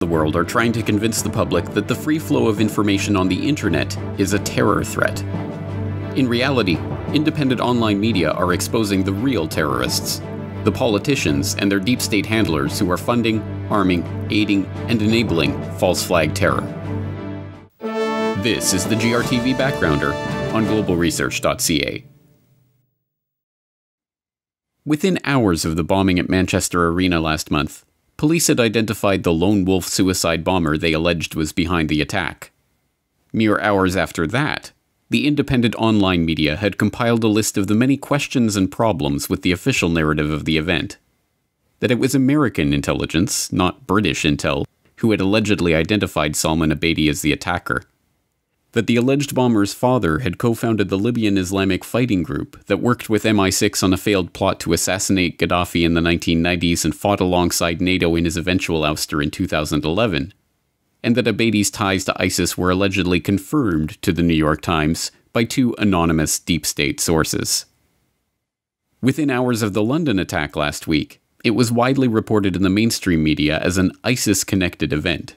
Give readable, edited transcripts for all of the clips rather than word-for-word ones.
the world are trying to convince the public that the free flow of information on the internet is a terror threat. In reality, independent online media are exposing the real terrorists, the politicians and their deep state handlers who are funding, arming, aiding, and enabling false flag terror. This is the GRTV Backgrounder on globalresearch.ca. Within hours of the bombing at Manchester Arena last month, police had identified the lone wolf suicide bomber they alleged was behind the attack. Mere hours after that, the independent online media had compiled a list of the many questions and problems with the official narrative of the event. That it was American intelligence, not British intel, who had allegedly identified Salman Abedi as the attacker. That the alleged bomber's father had co-founded the Libyan Islamic Fighting Group that worked with MI6 on a failed plot to assassinate Gaddafi in the 1990s and fought alongside NATO in his eventual ouster in 2011. And that Abedi's ties to ISIS were allegedly confirmed to the New York Times by two anonymous deep state sources. Within hours of the London attack last week, it was widely reported in the mainstream media as an ISIS-connected event.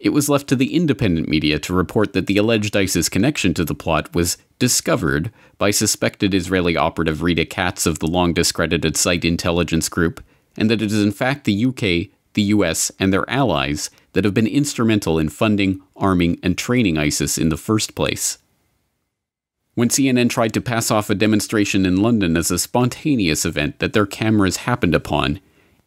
It was left to the independent media to report that the alleged ISIS connection to the plot was discovered by suspected Israeli operative Rita Katz of the long-discredited Site Intelligence Group, and that it is in fact the UK, the US, and their allies that have been instrumental in funding, arming, and training ISIS in the first place. When CNN tried to pass off a demonstration in London as a spontaneous event that their cameras happened upon,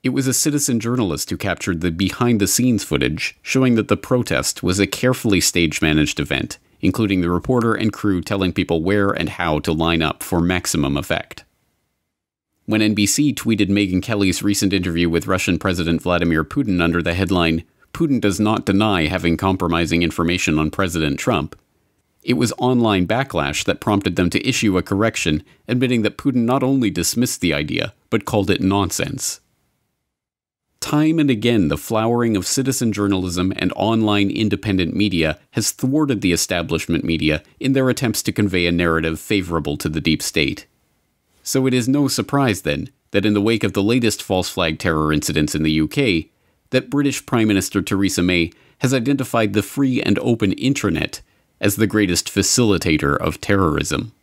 it was a citizen journalist who captured the behind-the-scenes footage, showing that the protest was a carefully stage-managed event, including the reporter and crew telling people where and how to line up for maximum effect. When NBC tweeted Megyn Kelly's recent interview with Russian President Vladimir Putin under the headline, "Putin does not deny having compromising information on President Trump," it was online backlash that prompted them to issue a correction, admitting that Putin not only dismissed the idea, but called it nonsense. Time and again, the flowering of citizen journalism and online independent media has thwarted the establishment media in their attempts to convey a narrative favorable to the deep state. So it is no surprise, then, that in the wake of the latest false flag terror incidents in the UK, that British Prime Minister Theresa May has identified the free and open intranet as the greatest facilitator of terrorism.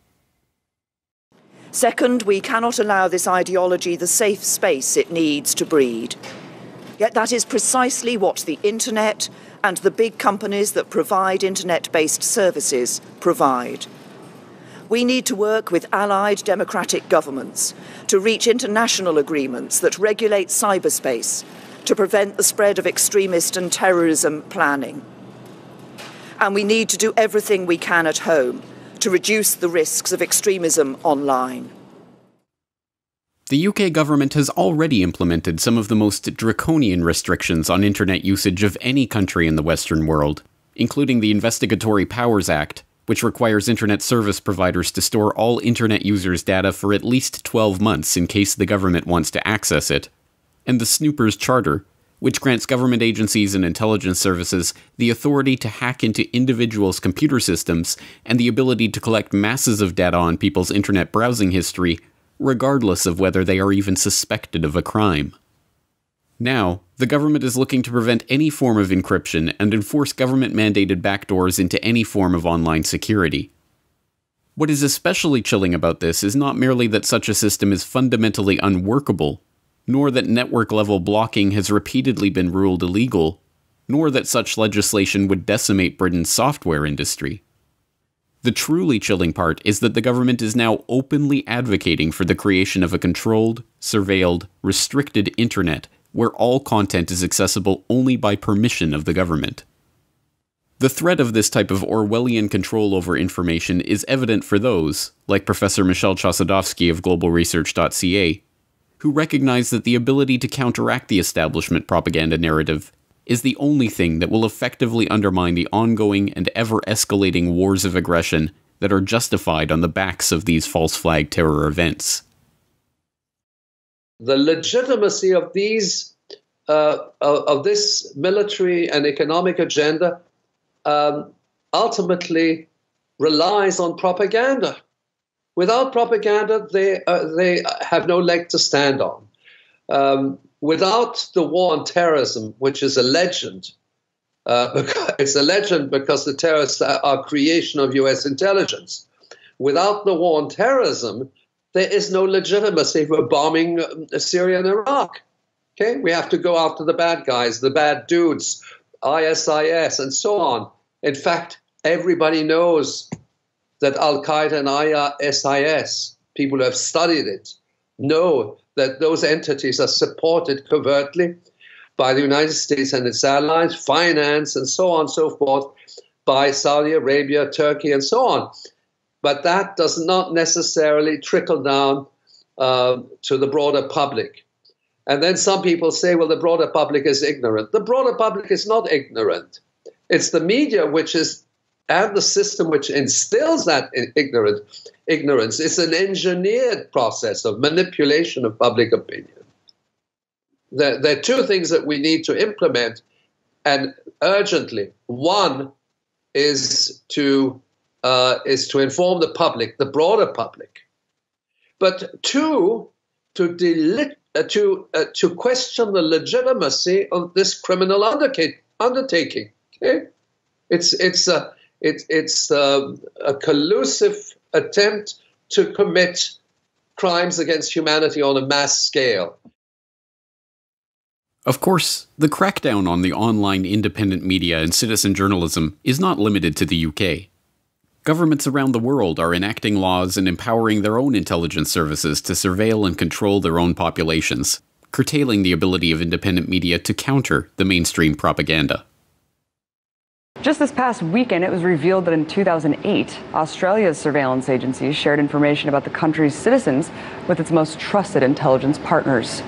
Second, we cannot allow this ideology the safe space it needs to breed. Yet that is precisely what the internet and the big companies that provide internet-based services provide. We need to work with allied democratic governments to reach international agreements that regulate cyberspace to prevent the spread of extremist and terrorism planning. And we need to do everything we can at home to reduce the risks of extremism online. The UK government has already implemented some of the most draconian restrictions on internet usage of any country in the Western world, including the Investigatory Powers Act, which requires internet service providers to store all internet users' data for at least 12 months in case the government wants to access it, and the Snoopers Charter, which grants government agencies and intelligence services the authority to hack into individuals' computer systems and the ability to collect masses of data on people's internet browsing history, regardless of whether they are even suspected of a crime. Now, the government is looking to prevent any form of encryption and enforce government-mandated backdoors into any form of online security. What is especially chilling about this is not merely that such a system is fundamentally unworkable, nor that network-level blocking has repeatedly been ruled illegal, nor that such legislation would decimate Britain's software industry. The truly chilling part is that the government is now openly advocating for the creation of a controlled, surveilled, restricted internet where all content is accessible only by permission of the government. The threat of this type of Orwellian control over information is evident for those, like Professor Michel Chossudovsky of globalresearch.ca, who recognize that the ability to counteract the establishment propaganda narrative is the only thing that will effectively undermine the ongoing and ever-escalating wars of aggression that are justified on the backs of these false flag terror events. The legitimacy of these, of this military and economic agenda ultimately relies on propaganda. Without propaganda, they have no leg to stand on. Without the war on terrorism, which is a legend It's a legend because the terrorists are a creation of US intelligence. Without the war on terrorism, there is no legitimacy for bombing Syria and Iraq. Okay, we have to go after the bad guys, the bad dudes, ISIS, and so on. In fact, everybody knows that Al-Qaeda and ISIS, people who have studied it, know that those entities are supported covertly by the United States and its allies, financed, and so on and so forth, by Saudi Arabia, Turkey, and so on. But that does not necessarily trickle down to the broader public. And then some people say, well, the broader public is ignorant. The broader public is not ignorant. It's the media and the system which instills that ignorance. It's an engineered process of manipulation of public opinion. There are two things that we need to implement, and urgently. One is to inform the public, the broader public. But two, to question the legitimacy of this criminal undertaking. Okay? It's a collusive attempt to commit crimes against humanity on a mass scale. Of course, the crackdown on the online independent media and citizen journalism is not limited to the UK. Governments around the world are enacting laws and empowering their own intelligence services to surveil and control their own populations, curtailing the ability of independent media to counter the mainstream propaganda. Just this past weekend, it was revealed that in 2008, Australia's surveillance agencies shared information about the country's citizens with its most trusted intelligence partners.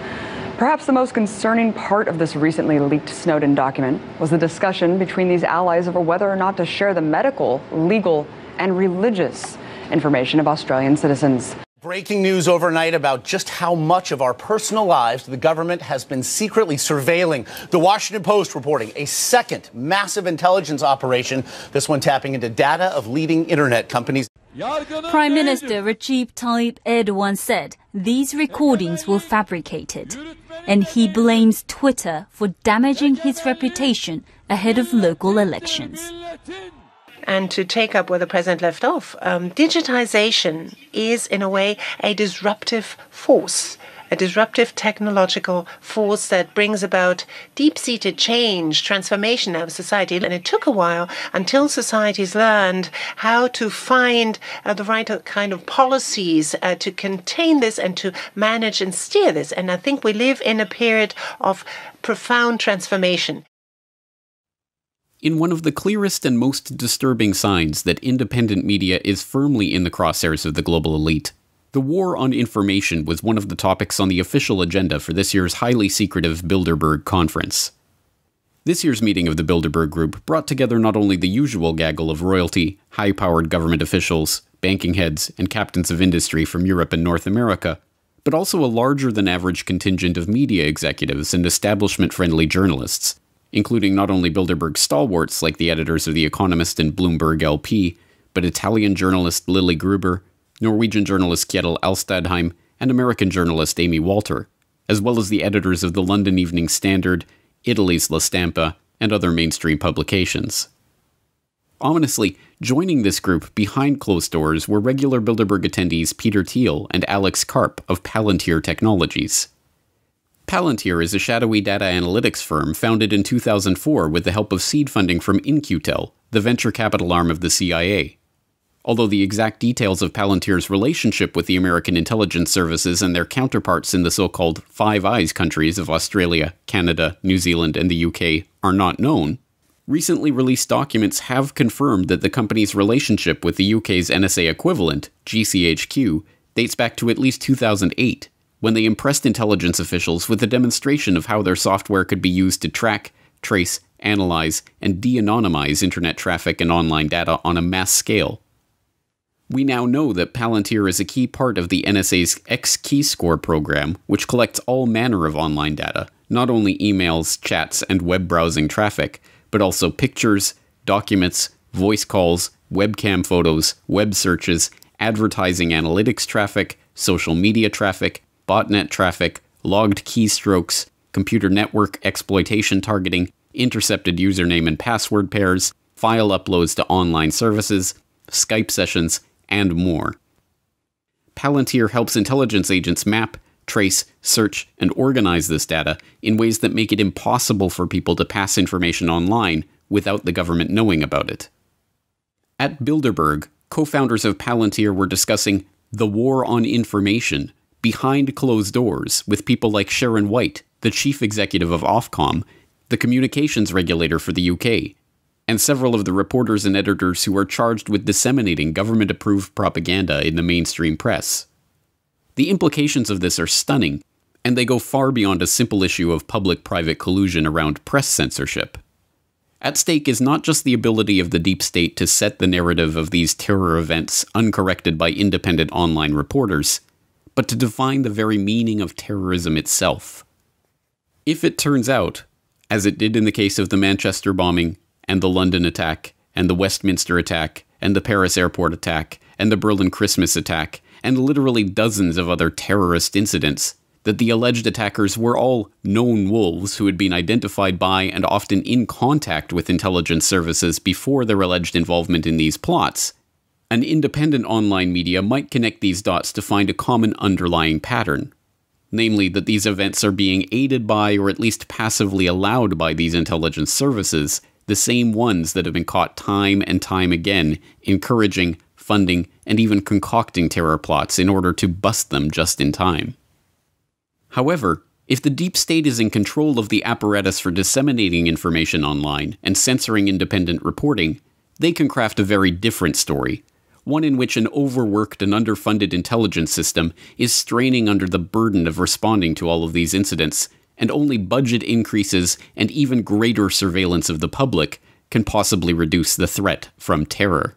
Perhaps the most concerning part of this recently leaked Snowdon document was the discussion between these allies over whether or not to share the medical, legal, and religious information of Australian citizens. Breaking news overnight about just how much of our personal lives the government has been secretly surveilling. The Washington Post reporting a second massive intelligence operation, this one tapping into data of leading internet companies. Prime Minister Recep Tayyip Erdogan said these recordings were fabricated, and he blames Twitter for damaging his reputation ahead of local elections. And to take up where the president left off, digitization is, in a way, a disruptive force, a disruptive technological force that brings about deep-seated change, transformation of society. And it took a while until societies learned how to find the right kind of policies to contain this and to manage and steer this. And I think we live in a period of profound transformation. In one of the clearest and most disturbing signs that independent media is firmly in the crosshairs of the global elite, the war on information was one of the topics on the official agenda for this year's highly secretive Bilderberg conference. This year's meeting of the Bilderberg Group brought together not only the usual gaggle of royalty, high-powered government officials, banking heads, and captains of industry from Europe and North America, but also a larger-than-average contingent of media executives and establishment-friendly journalists, including not only Bilderberg stalwarts like the editors of The Economist and Bloomberg LP, but Italian journalist Lily Gruber, Norwegian journalist Kjetil Alstadheim, and American journalist Amy Walter, as well as the editors of the London Evening Standard, Italy's La Stampa, and other mainstream publications. Ominously, joining this group behind closed doors were regular Bilderberg attendees Peter Thiel and Alex Karp of Palantir Technologies. Palantir is a shadowy data analytics firm founded in 2004 with the help of seed funding from InQtel, the venture capital arm of the CIA. Although the exact details of Palantir's relationship with the American intelligence services and their counterparts in the so-called Five Eyes countries of Australia, Canada, New Zealand, and the UK are not known, recently released documents have confirmed that the company's relationship with the UK's NSA equivalent, GCHQ, dates back to at least 2008, when they impressed intelligence officials with a demonstration of how their software could be used to track, trace, analyze, and de-anonymize internet traffic and online data on a mass scale. We now know that Palantir is a key part of the NSA's X-Keyscore program, which collects all manner of online data, not only emails, chats, and web browsing traffic, but also pictures, documents, voice calls, webcam photos, web searches, advertising analytics traffic, social media traffic, botnet traffic, logged keystrokes, computer network exploitation targeting, intercepted username and password pairs, file uploads to online services, Skype sessions, and more. Palantir helps intelligence agents map, trace, search, and organize this data in ways that make it impossible for people to pass information online without the government knowing about it. At Bilderberg, co-founders of Palantir were discussing the war on information behind closed doors with people like Sharon White, the chief executive of Ofcom, the communications regulator for the UK, and several of the reporters and editors who are charged with disseminating government-approved propaganda in the mainstream press. The implications of this are stunning, and they go far beyond a simple issue of public-private collusion around press censorship. At stake is not just the ability of the deep state to set the narrative of these terror events uncorrected by independent online reporters, but to define the very meaning of terrorism itself. If it turns out, as it did in the case of the Manchester bombing, and the London attack, and the Westminster attack, and the Paris airport attack, and the Berlin Christmas attack, and literally dozens of other terrorist incidents, that the alleged attackers were all known wolves who had been identified by and often in contact with intelligence services before their alleged involvement in these plots, an independent online media might connect these dots to find a common underlying pattern. Namely, that these events are being aided by, or at least passively allowed by, these intelligence services, the same ones that have been caught time and time again, encouraging, funding, and even concocting terror plots in order to bust them just in time. However, if the deep state is in control of the apparatus for disseminating information online and censoring independent reporting, they can craft a very different story, one in which an overworked and underfunded intelligence system is straining under the burden of responding to all of these incidents, and only budget increases and even greater surveillance of the public can possibly reduce the threat from terror.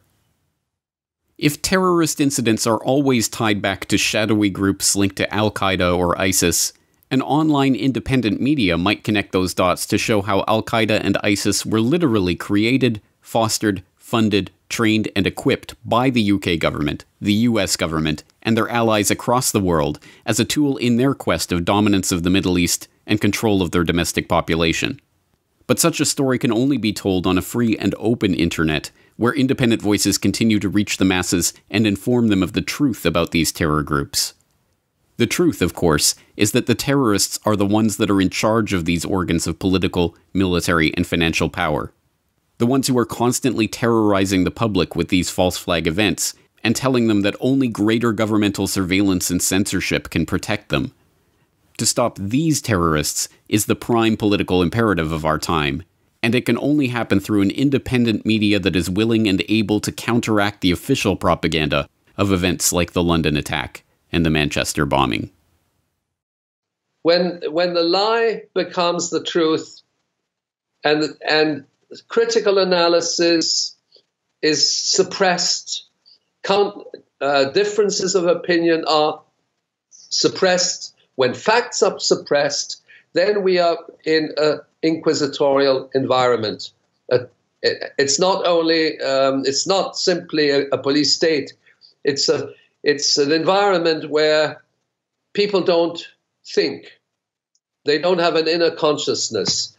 If terrorist incidents are always tied back to shadowy groups linked to Al-Qaeda or ISIS, an online independent media might connect those dots to show how Al-Qaeda and ISIS were literally created, fostered, funded, trained, and equipped by the UK government, the US government, and their allies across the world as a tool in their quest of dominance of the Middle East and control of their domestic population. But such a story can only be told on a free and open internet, where independent voices continue to reach the masses and inform them of the truth about these terror groups. The truth, of course, is that the terrorists are the ones that are in charge of these organs of political, military, and financial power. The ones who are constantly terrorizing the public with these false flag events, and telling them that only greater governmental surveillance and censorship can protect them. To stop these terrorists is the prime political imperative of our time, and it can only happen through an independent media that is willing and able to counteract the official propaganda of events like the London attack and the Manchester bombing. When the lie becomes the truth, and critical analysis is suppressed, differences of opinion are suppressed, when facts are suppressed, then we are in an inquisitorial environment. It's not only, it's not simply a police state. It's an environment where people don't think. They don't have an inner consciousness.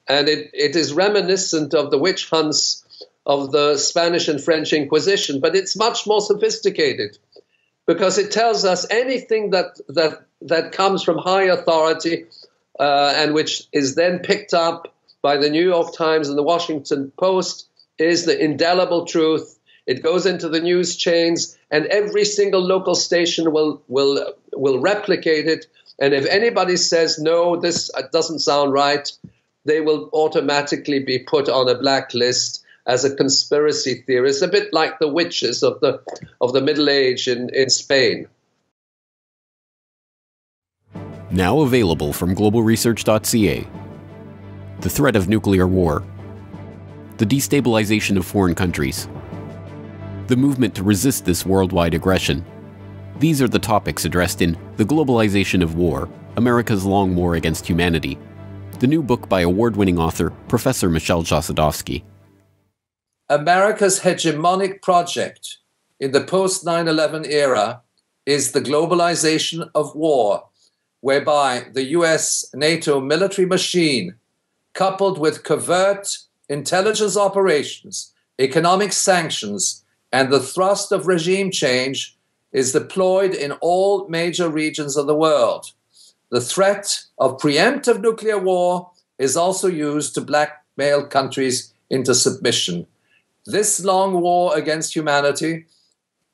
And it is reminiscent of the witch hunts of the Spanish and French Inquisition, but it's much more sophisticated because it tells us anything that comes from high authority and which is then picked up by the New York Times and the Washington Post is the indelible truth. It goes into the news chains, and every single local station will replicate it. And if anybody says, no, this doesn't sound right, they will automatically be put on a blacklist as a conspiracy theorist, a bit like the witches of the Middle Age in Spain. Now available from globalresearch.ca. The threat of nuclear war. The destabilization of foreign countries. The movement to resist this worldwide aggression. These are the topics addressed in The Globalization of War, America's Long War Against Humanity, the new book by award-winning author Professor Michel Chossudovsky. America's hegemonic project in the post-9/11 era is the globalization of war, whereby the US NATO military machine coupled with covert intelligence operations, economic sanctions, and the thrust of regime change, is deployed in all major regions of the world. The threat of preemptive nuclear war is also used to blackmail countries into submission. This long war against humanity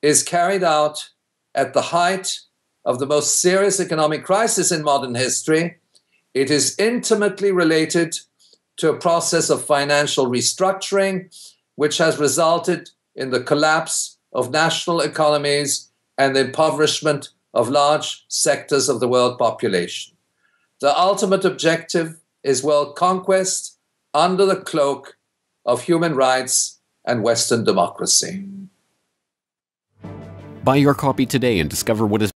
is carried out at the height of the most serious economic crisis in modern history. It is intimately related to a process of financial restructuring, which has resulted in the collapse of national economies and the impoverishment of large sectors of the world population. The ultimate objective is world conquest under the cloak of human rights and Western democracy. Buy your copy today and discover what is